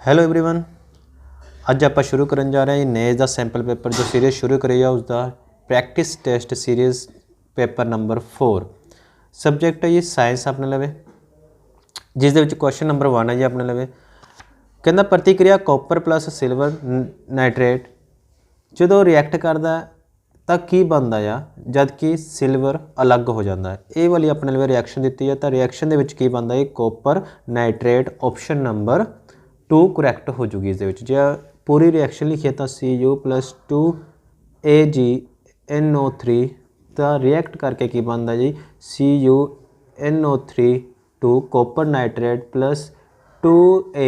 Hello everyone, ਅੱਜ ਆਪਾਂ ਸ਼ੁਰੂ ਕਰਨ ਜਾ ਰਹੇ ਹਾਂ ਨੇਜ ਦਾ ਸੈਂਪਲ ਪੇਪਰ ਜੋ ਸੀਰੀਜ਼ ਸ਼ੁਰੂ ਕਰੀ ਆ ਉਸ ਦਾ practice test series paper number 4 subject ਹੈ ਜੀ ਸਾਇੰਸ ਆਪਣੇ ਲਵੇ ਜਿਸ ਦੇ ਵਿੱਚ ਕੁਐਸਚਨ ਨੰਬਰ 1 ਹੈ ਜੀ ਆਪਣੇ ਲਵੇ ਕਹਿੰਦਾ ਪ੍ਰਤੀਕਿਰਿਆ ਕਾਪਰ ਪਲੱਸ ਸਿਲਵਰ ਨਾਈਟ੍ਰੇਟ ਜਦੋਂ ਰਿਐਕਟ ਕਰਦਾ ਤਾਂ ਕੀ ਬਣਦਾ ਆ ਜਦ ਕਿ ਸਿਲਵਰ ਅਲੱਗ ਹੋ ਜਾਂਦਾ ਇਹ ਵਾਲੀ ਆਪਣੇ ਲਵੇ ਰਿਐਕਸ਼ਨ ਦਿੱਤੀ ਹੈ ਤਾਂ ਰਿਐਕਸ਼ਨ ਦੇ ਵਿੱਚ ਕੀ ਬਣਦਾ ਹੈ ਕਾਪਰ ਨਾਈਟ੍ਰੇਟ ਆਪਸ਼ਨ ਨੰਬਰ 2 ਕਰੈक्ट हो जूगी इस जे पूरी रिएक्शन लिखिए तो Cu+2 AgNO3 तो रिएक्ट करके की बनता जी CuNO3 2 copper nitrate plus 2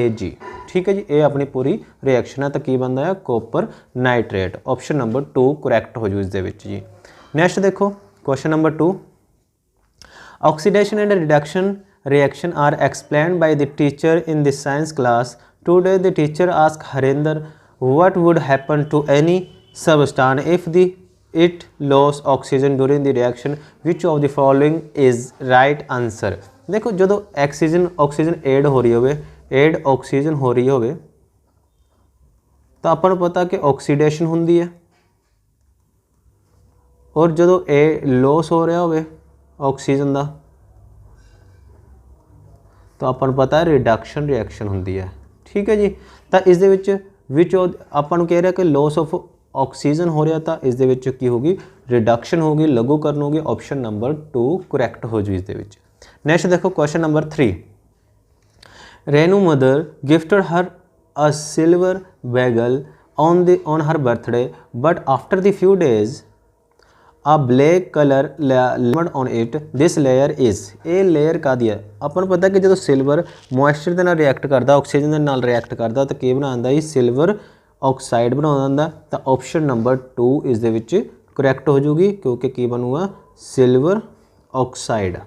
Ag। ठीक है जी, ये अपनी पूरी रिएक्शन है तो की बनता है copper nitrate option number 2 correct हो जू इस जी। नैक्सट देखो question number 2 oxidation and reduction reaction are explained by the teacher in the science class. Today the teacher asked Harinder what would happen to any substance if it lost oxygen during the reaction. Which of the following is right answer? देखो जो oxygen add हो रही होवे add oxygen हो रही होवे तो अपन पता कि ऑक्सीडेशन होंदी है और जो ए लॉस हो रहा होवे ऑक्सीजन का तो अपन पता है रिडक्शन रिएक्शन होंदी है। ठीक है जी, तो इस दे विच विच अपन कह रहे कि लॉस ऑफ ऑक्सीजन हो रहा था इस दे विच की होगी रिडक्शन होगी लघुकरण होगी ऑप्शन नंबर 2 करैक्ट हो जू इस दे विच। नैक्सट देखो question number 3 Renu mother gifted her a silver bagel on her birthday but after the few days a black color layered on it. this layer is ये लेयर का दिया अपन पता कि जो सिल्वर मॉइस्चर के नाल रिएक्ट करता ऑक्सीजन के नाल रिएक्ट करता तो की बनाता ही सिल्वर ऑक्साइड बना तो ऑप्शन नंबर 2 इस दे विच करैक्ट हो जूगी क्योंकि की बनूगा सिल्वर ऑक्साइड।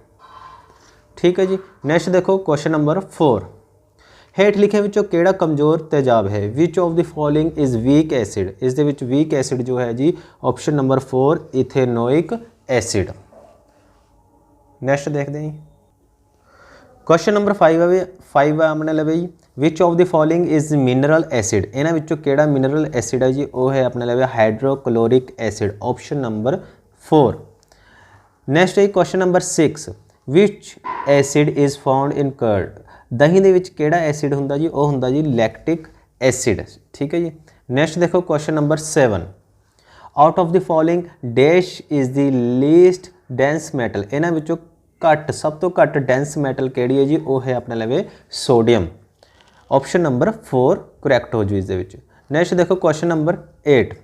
ठीक है जी, नैक्सट देखो क्वेश्चन नंबर 4 हेठ लिखे विचों केड़ा कमज़ोर तेजाब है which of the following is weak acid इस दे विच वीक एसिड जो है जी option number 4 ethanoic acid. Next देखते हैं क्वेश्चन नंबर 5 है अपने लवे जी which of the following is mineral acid इन्हां विचों केड़ा मिनरल एसिड है जी वो है अपने लवे hydrochloric acid option number 4। Next है question number 6 which acid is found in curd दही दे विच केड़ा एसिड हुंदा जी वो हुंदा जी लैक्टिक एसिड। ठीक है जी, नैक्सट देखो question number 7 out of the following dash is the least dense metal इन्हां विचों घट सब तो घट डेंस मैटल केड़ी है जी वो है अपने लवे सोडियम ऑप्शन नंबर 4 करैक्ट हो जू इस दे विच। नैक्सट देखो question number 8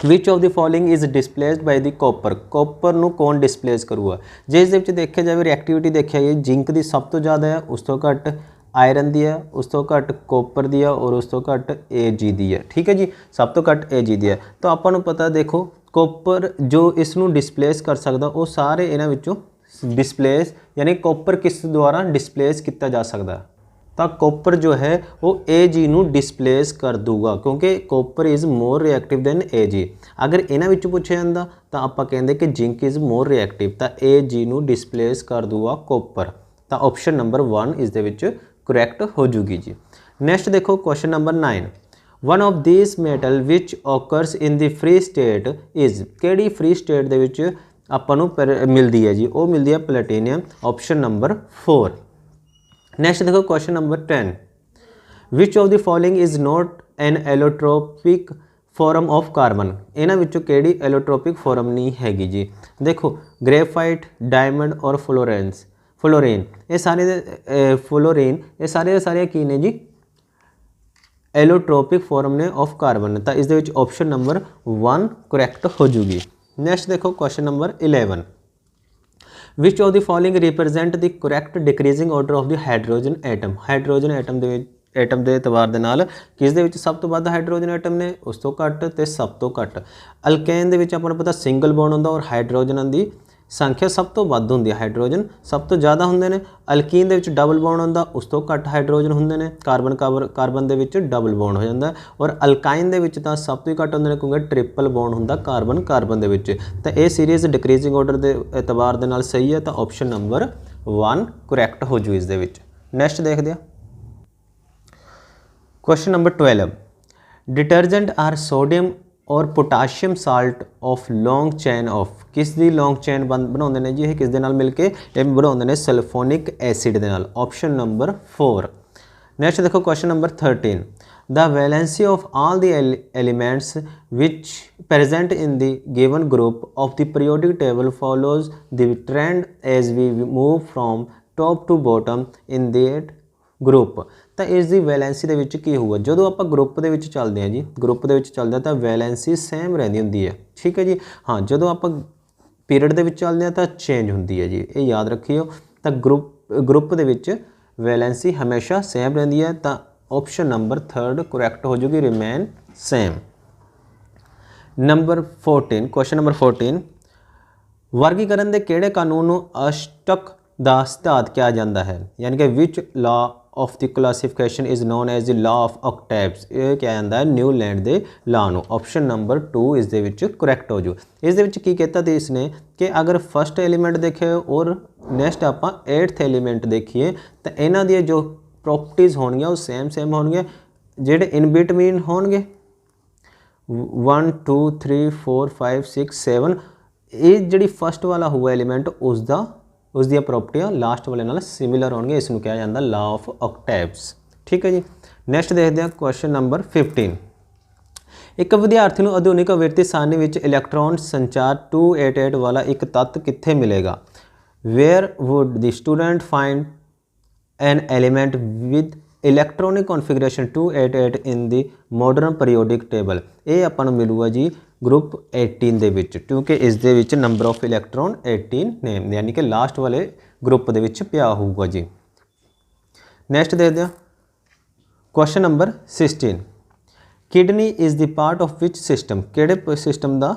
which of the following is displaced by the copper नूं कौन डिसप्लेस करूगा जे इस दे विच देखिया जाए रिएक्टिविटी देखिया जाए जिंक की सब तो ज़्यादा है उस तो घट आयरन दी है उस तो घट कॉपर दी है और उस तो घट Ag दी है। ठीक है जी, सब तो घट Ag दी है तो आपां नूं पता देखो कॉपर जो इसनूं डिसप्लेस कर सकदा वो सारे इन्हां विचों डिसप्लेस यानी कॉपर किस द्वारा डिसप्लेस किया जा सकता तो कॉपर जो है वो Ag नूं डिसप्लेस कर दूगा क्योंकि copper is more reactive than Ag। अगर इन्हां विचों पूछा जाता तो आप कहेंगे कि जिंक इज़ मोर रिएक्टिव तो Ag नूं डिसप्लेस कर दूगा कॉपर तो ऑप्शन नंबर 1 इस दे विच करैक्ट हो जूगी जी। नैक्सट देखो question number 9 one of this metal which occurs in the free state is केड़ी फ्री स्टेट दे विच आपां नूं मिलती है जी वो मिलती है प्लेटिनियम ऑप्शन नंबर 4। नैक्सट देखो question number 10 which of the following is not an allotropic form of carbon इन्हां विचों केड़ी एलोट्रोपिक फॉर्म नहीं हैगी जी। देखो ग्रेफाइट डायमंड और फ्लोरीन ये सारे फ्लोरीन ये सारे की ने जी एलोट्रोपिक फॉर्म ने ऑफ कार्बन तो इस दे विच ऑप्शन नंबर 1 करैक्ट हो जूगी। नैक्सट देखो question number 11 which of the following represent the correct decreasing order of the hydrogen atom atom के एतबार के नाल किस दे विच सब तो वध हाइड्रोजन एटम ने उस तो घट तो सब तो घट अल्केन दे विच आपां नूं पता सिंगल बॉन्ड हुंदा और हाइड्रोजन की संख्या सब तो वध हुंदी है हाइड्रोजन सब तो ज़्यादा हुंदे ने अल्कीन दे विच डबल बॉन्ड हुंदा उस तो घट हाइड्रोजन हुंदे ने कार्बन दे विच डबल बॉन्ड हो जाता और अल्काइन दे विच तां सब तो घट हुंदे ने क्योंकि ट्रिपल बॉन्ड हुंदा कार्बन दे विच तो ये सीरीज़ डिक्रीजिंग ऑर्डर के एतबार दे नाल सही है तो ऑप्शन नंबर 1 करैक्ट हो जू इस दे विच। नैक्सट देखते हैं question number 12 detergent are sodium और potassium salt of long chain of किस दी लॉन्ग चैन बनाते हैं जी ये किस दे नाल मिल के बनाते हैं सल्फोनिक एसिड दे नाल ऑप्शन नंबर 4। नेक्स्ट देखो question number 13 the valency of all the elements which present in the given group of the periodic table follows the trend as we move from top to bottom in that group. तो इस the valency दे विच की होगा जो आप group दे विच चलते हैं जी group दे विच चलते हैं तो वैलेंसी सेम रहिंदी हुंदी है ठीक है जी। हाँ जो आप पीरियड दे विच चलते हैं तो चेंज होंदी है जी ये याद रखियो। तो ग्रुप दे विच वैलेंसी हमेशा सेम रहिंदी है तो ऑप्शन नंबर 3 करैक्ट हो जाएगी remain same. Number 14 question number 14 वर्गीकरण के किहड़े कानून नूं अष्टक दा सिद्धांत किया जाता है यानी कि which law of the classification is known as the law of octaves ये क्या जाता है न्यूलैंड के लॉ नूं ऑप्शन नंबर 2 इस दे विच करैक्ट हो जू। इस दे विच की कहता तो इसने कि अगर फर्स्ट एलीमेंट देखे और नैक्सट आप 8th एलीमेंट देखिए तो इन्हां दी जो प्रॉपर्टीज़ होणगियां वो सेम होणगियां जिहड़े इन बिटवीन होणगे 1 2 3 4 5 6 7 ये जिहड़ी फर्स्ट वाला हुआ एलीमेंट उसकी प्रॉपर्टियां लास्ट वाले नाल सिमिलर होणगे इसनूं कहा जाता लॉ ऑफ ऑक्टेव्स ठीक है जी। नैक्सट देखते हैं क्वेश्चन नंबर 15 एक विद्यार्थी नूं आधुनिक विरती सारणी विच इलैक्ट्रॉन संचार 288 वाला एक तत्त कित्थे मिलेगा where would the student find an element with electronic configuration 288 in the modern periodic table ये आपां नूं मिलूगा जी ग्रुप 18 दे विच क्योंकि इस दे विच नंबर ऑफ इलैक्ट्रॉन 18 ने यानी कि लास्ट वाले ग्रुप दे विच पिया होगा जी। नैक्सट देखते हैं question number 16 kidney is the part of which system किहड़े सिस्टम का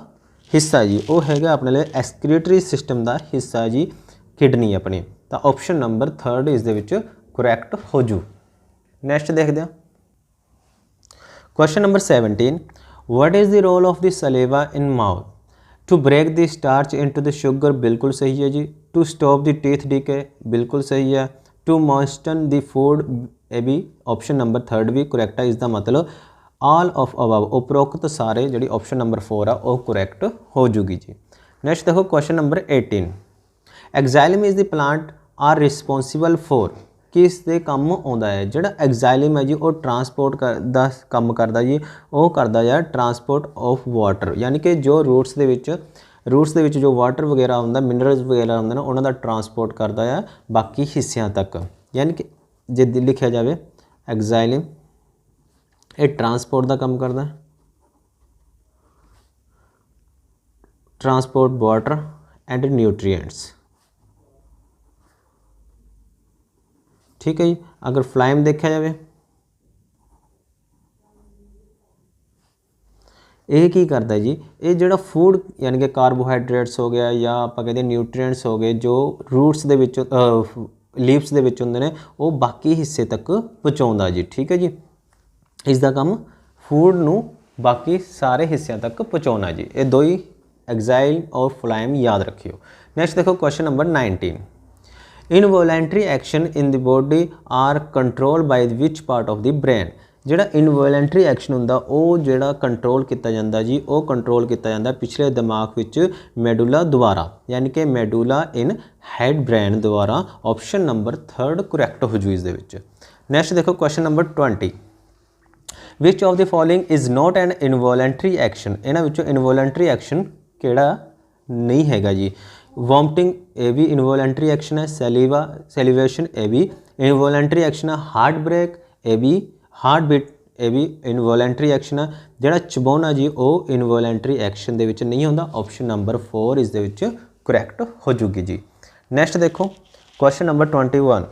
हिस्सा जी वो हैगा अपने लिए एक्सक्रीटरी सिस्टम का हिस्सा जी किडनी अपनी तो ऑप्शन नंबर 3 इस दे विच करैक्ट हो जू। नैक्सट देखते हैं question number 17 What is the role of the saliva in mouth? To break the starch into the sugar बिल्कुल सही है जी। To stop the teeth decay बिल्कुल सही है। To moisten the food ये भी ऑप्शन नंबर 3 भी करैक्ट है। इसका मतलब all of above उपरोक्त सारे जी ऑप्शन नंबर 4 आ वो करैक्ट हो जूगी जी। नैक्सट देखो question number 18 xylem is the plant are responsible for किस दे काम आउंदा है जिहड़ा एक्साइलम है जी वो ट्रांसपोर्ट दा काम करदा जी वो करदा है ट्रांसपोर्ट ऑफ वाटर यानी कि जो रूट्स दे विच जो वाटर वगैरह आउंदा मिनरल्स वगैरह आउंदे ने उन्हां दा ट्रांसपोर्ट करदा है बाकी हिस्सियां तक यानी कि जे लिखिया जाए एक्साइलम ये ट्रांसपोर्ट का काम करदा है ट्रांसपोर्ट वाटर एंड न्यूट्रिएंट्स ठीक है जी। अगर फ्लाइम देखा जाए ये की करता है जी ये जो फूड यानी कि कार्बोहाइड्रेट्स हो गया या आप कहते हैं न्यूट्रिएंट्स हो गए जो रूट्स दे विच लीव्स दे विच हुंदे ने वो बाकी हिस्से तक पहुँचाउंदा जी ठीक है जी। इसका काम फूड नूं बाकी सारे हिस्सों तक पहुँचाना जी ये दो ही एक्साइल और फ्लाइम याद रखियो। नैक्सट देखो question number 19 involuntary action in the body are control by which part of the brain जिहड़ा इनवॉलेंट्री एक्शन हुंदा वो जिहड़ा कंट्रोल किया जाता जी वो कंट्रोल किया जाता पिछले दिमाग विच मेडुला द्वारा यानी कि मेडुला इन हेड ब्रेन द्वारा ऑप्शन नंबर 3 करैक्ट हो जू इस दे विच। नैक्सट देखो question number 20 which of the following is not an involuntary action इन्हां विचों इनवॉलेंट्री एक्शन किहड़ा नहीं हैगा जी वॉमिटिंग ये भी इनवॉलेंट्री एक्शन है सेलिवेशन ये भी इनवॉलेंट्री एक्शन है हार्ट ब्रेक ये भी हार्ट बीट ये भी इनवॉलेंट्री एक्शन है जिहड़ा चबाउना जी वो इनवॉलेंट्री एक्शन दे विच नहीं होंदा ऑप्शन नंबर 4 इस दे विच करैक्ट हो जूगी जी। नैक्सट देखो question number 21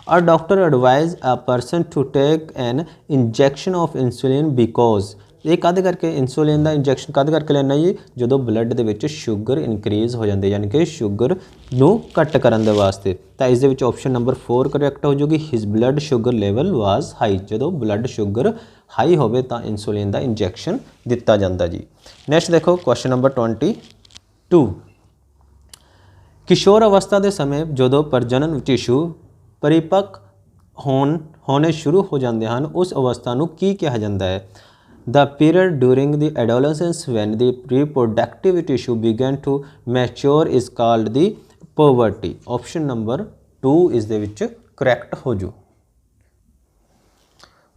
a doctor advise a person to take an injection of insulin because ये कद करके इंसुलिन का इंजैक्शन कद करके लेना जी जो ब्लड के शुगर इनक्रीज हो जाती है यानी कि शुगर नू घट करने वास्ते तो इस ऑप्शन नंबर 4 करैक्ट हो जाएगी his blood sugar level was high जो ब्लड शुगर हाई हो तो इंसुलिन का इंजैक्शन दिता जाता जी। नैक्सट देखो क्वेश्चन नंबर 22 किशोर अवस्था के समय जो प्रजनन टिशू परिपक्व होने ਹੋਣੇ ਸ਼ੁਰੂ ਹੋ ਜਾਂਦੇ ਹਨ ਉਸ ਅਵਸਥਾ ਨੂੰ ਕੀ ਕਿਹਾ ਜਾਂਦਾ ਹੈ? The period during the adolescence when the reproductive tissue began to mature is called the puberty. Option number 2 ਇਸ ਦੇ ਵਿੱਚ correct ਹੋ ਜੂ।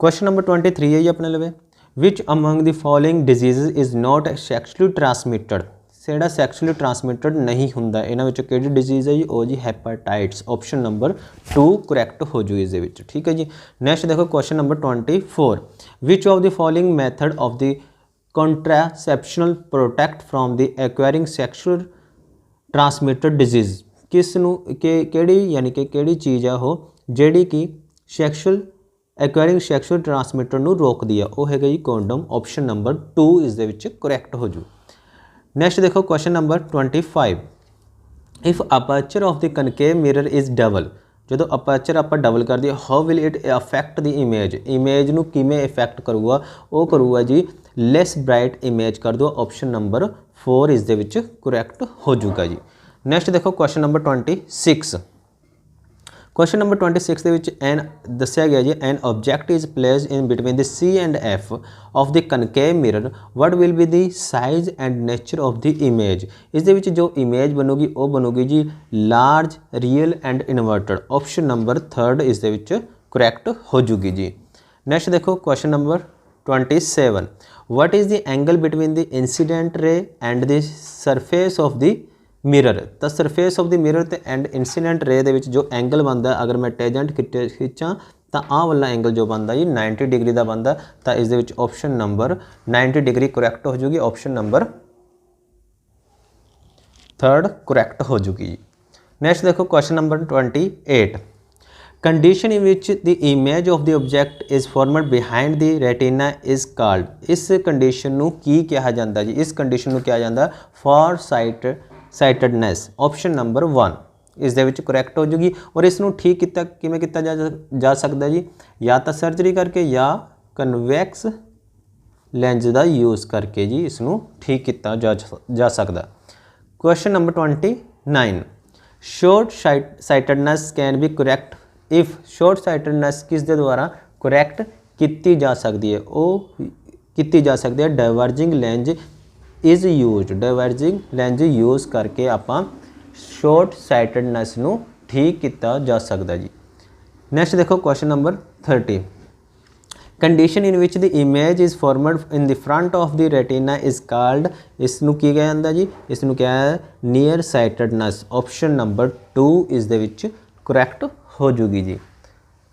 Question number 23 ਹੈ ਜੀ ਆਪਣੇ ਲਵੇ। Which among the following diseases is not sexually transmitted? ਜਿਹੜਾ ਸੈਕਸ਼ੂਅਲੀ ਟਰਾਂਸਮਿਟਡ ਨਹੀਂ ਹੁੰਦਾ ਇਹਨਾਂ ਵਿੱਚੋਂ ਕਿਹੜੀ ਡਿਜ਼ੀਜ਼ ਹੈ ਜੀ? ਉਹ ਜੀ ਹੈਪਾਟਾਈਟਸ। ਆਪਸ਼ਨ ਨੰਬਰ 2 ਕਰੈਕਟ ਹੋ ਜੂ ਇਸ ਦੇ ਵਿੱਚ। ਠੀਕ ਹੈ ਜੀ। ਨੈਕਸਟ ਦੇਖੋ question number 24 which of the following method of the contraceptional protect from the acquiring sexual transmitted disease ਕਿਸ ਨੂੰ ਕਿਹੜੀ ਯਾਨੀ ਕਿ ਕਿਹੜੀ ਚੀਜ਼ ਆ ਉਹ ਜਿਹੜੀ ਕਿ ਸੈਕਸ਼ੂਅਲ ਐਕਵਾਇਰਿੰਗ ਸੈਕਸ਼ੂਅਲ ਟਰਾਂਸਮਿਟਡ ਨੂੰ ਰੋਕਦੀ ਆ? ਉਹ ਹੈਗਾ ਜੀ ਕੋਂਡਮ। ਆਪਸ਼ਨ ਨੰਬਰ 2 ਇਸ ਦੇ ਵਿੱਚ ਕਰੈਕਟ ਹੋ ਜੂ। नेक्स्ट देखो question number 25 if aperture of the concave mirror is double जो अपर्चर आप डबल कर दिए how will it affect the image नू किमें इफेक्ट करूगा? वो करूगा जी लैस ब्राइट इमेज कर दो। ऑप्शन नंबर 4 इस दे विच करैक्ट हो जूगा जी। नैक्सट देखो क्वेश्चन नंबर 26 क्वेश्चन नंबर 26 ਦੇ ਵਿੱਚ एन दस्या गया जी an object is placed in between the C and F of the concave mirror what will be the size and nature of the image? इस दे विच जो इमेज बनूगी वो बनूगी जी large real and inverted. Option number 3 इस दे विच करैक्ट हो जूगी जी। नैक्सट देखो question number 27 what is the angle between the incident ray and the surface of the mirror? तो सरफेस ऑफ द मिरर तो एंड इंसीडेंट रे दे विच जो एंगल बनता अगर मैं टेजेंट खिंचा तो आह वाला एंगल जो बनता जी 90 डिग्री का बनता। तो इस दे विच ऑप्शन नंबर 90 डिग्री करैक्ट हो जूगी। ऑप्शन नंबर 3 करैक्ट हो जूगी जी। नैक्सट देखो question number 28 condition in which the image of the object is formed behind the retina is called? इस कंडीशन नू की कहा जाता जी? इस कंडीशन नू कहा जाता फॉर साइटेडनेस। ऑप्शन नंबर 1 इस दे विच करैक्ट हो जूगी। और इसनू ठीक किता किवें किता जा सकदा जी? या तो सर्जरी करके या कन्वैक्स लेंस का यूज़ करके जी इसनू ठीक किता जा सकदा। Question number 29 short sightedness can be correct if short sightedness किस दे द्वारा करैक्ट की जा सकती है? वो की जा सकती है diverging lens is use. Diverging lens use करके आप शॉर्ट साइटेडनेस नू ठीक किया जा सकता जी। नैक्सट देखो question number 30 condition in which the image is formed in the front of the retina is called? इसनू की कहा जाता जी? इसनू क्या है नियर साइटेडनेस। ऑप्शन नंबर 2 इस दे विच करैक्ट हो जूगी जी।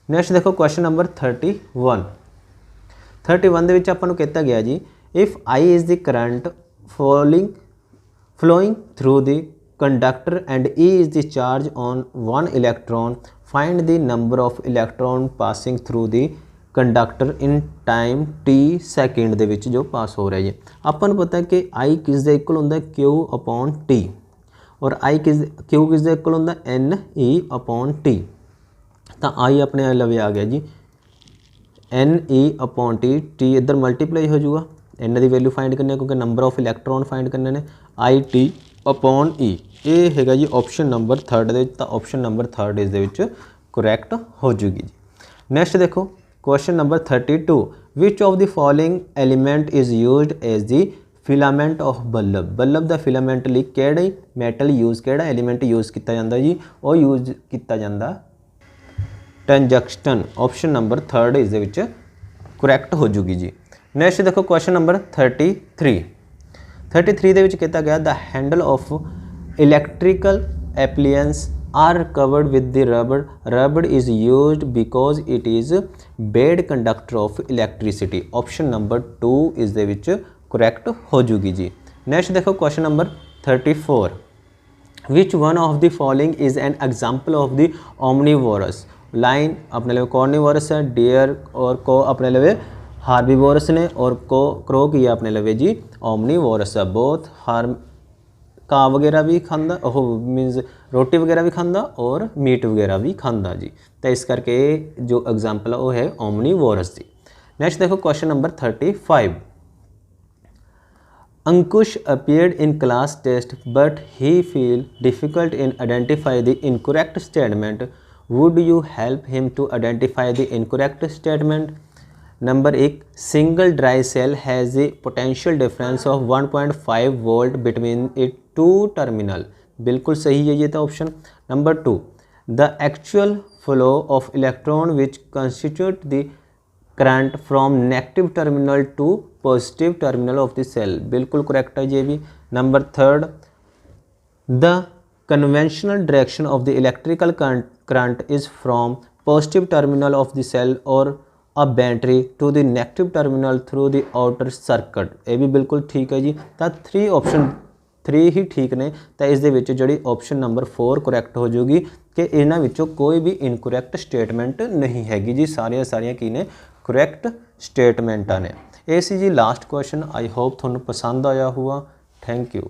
नैक्सट देखो क्वेश्चन नंबर 31 दे विच आपां नू कहता गया जी if I is the current flowing through the conductor and E is the charge on one electron find the number of electron passing through the conductor in time t second दे विच जो पास हो रहा है। आपां नूं पता है कि I किस दे इक्वल हुंदा Q अपॉन T और Q किस दे इक्वल हुंदा NE अपॉन T। तो I अपने लवे आ गया जी NE अपॉन T इधर मल्टीप्लाई हो जाऊगा एन की वैल्यू फाइंड करनी है क्योंकि नंबर ऑफ इलैक्ट्रॉन फाइंड करने ने IT अपॉन E ये है जी ऑप्शन नंबर 3 दे। तो ऑप्शन नंबर 3 इस दे विच करैक्ट हो जूगी जी। नैक्सट देखो question number 32 which of the following element is used as the filament of bulb? Bulb का फिलामेंट लिए किहड़ा मैटल यूज़ किहड़ा एलीमेंट यूज़ किया जाता जी? वो यूज़ किया जाता टंजक्शन। ऑप्शन नंबर 3 इस दे विच करैक्ट हो जूगी जी। नैक्सट देखो क्वेश्चन नंबर 33 दे विच कहता गया the handle of electrical appliances are covered with the rubber is used because it is bad conductor of electricity. Option number 2 इस दे विच करैक्ट हो जूगी जी। नैक्सट देखो question number 34 which one of the following is an example of the omnivorous? Line अपने लिए carnivorous है, डियर और को अपने लिए हार्बीवोरस ने और क्रो की अपने लवे जी ओमनीवोरस है। बहुत घाह वगैरह भी खांदा मीनस रोटी वगैरह भी खांदा और मीट वगैरह भी खांदा जी। तो इस करके जो एग्जाम्पल है वो है ओमनीवोरस जी। नैक्सट देखो question number 35 Ankush appeared in class test but he feel difficult in identify the incorrect statement would you help him to identify the incorrect statement. Number 1, single dry cell has a potential difference of 1.5 volt between it two terminal. बिल्कुल सही है ये तो ऑप्शन। Number 2, the actual flow of electron which constitute the current from negative terminal to positive terminal of the cell. बिल्कुल correct है ये भी। Number 3, the conventional direction of the electrical current is from positive terminal of the cell और a battery to the negative terminal through the outer circuit. ये भी बिल्कुल ठीक है जी। तो 3 ऑप्शन 3 ही ठीक ने। तो इस दे विच जिहड़ी ऑप्शन नंबर 4 करैक्ट हो जाएगी कि इन्हां विचों कोई भी इनकरैक्ट स्टेटमेंट नहीं हैगी जी। सारियां की ने करैक्ट स्टेटमेंटां ने। ये सी जी लास्ट क्वेश्चन। आई होप तुहानूं पसंद आया हुआ। Thank you.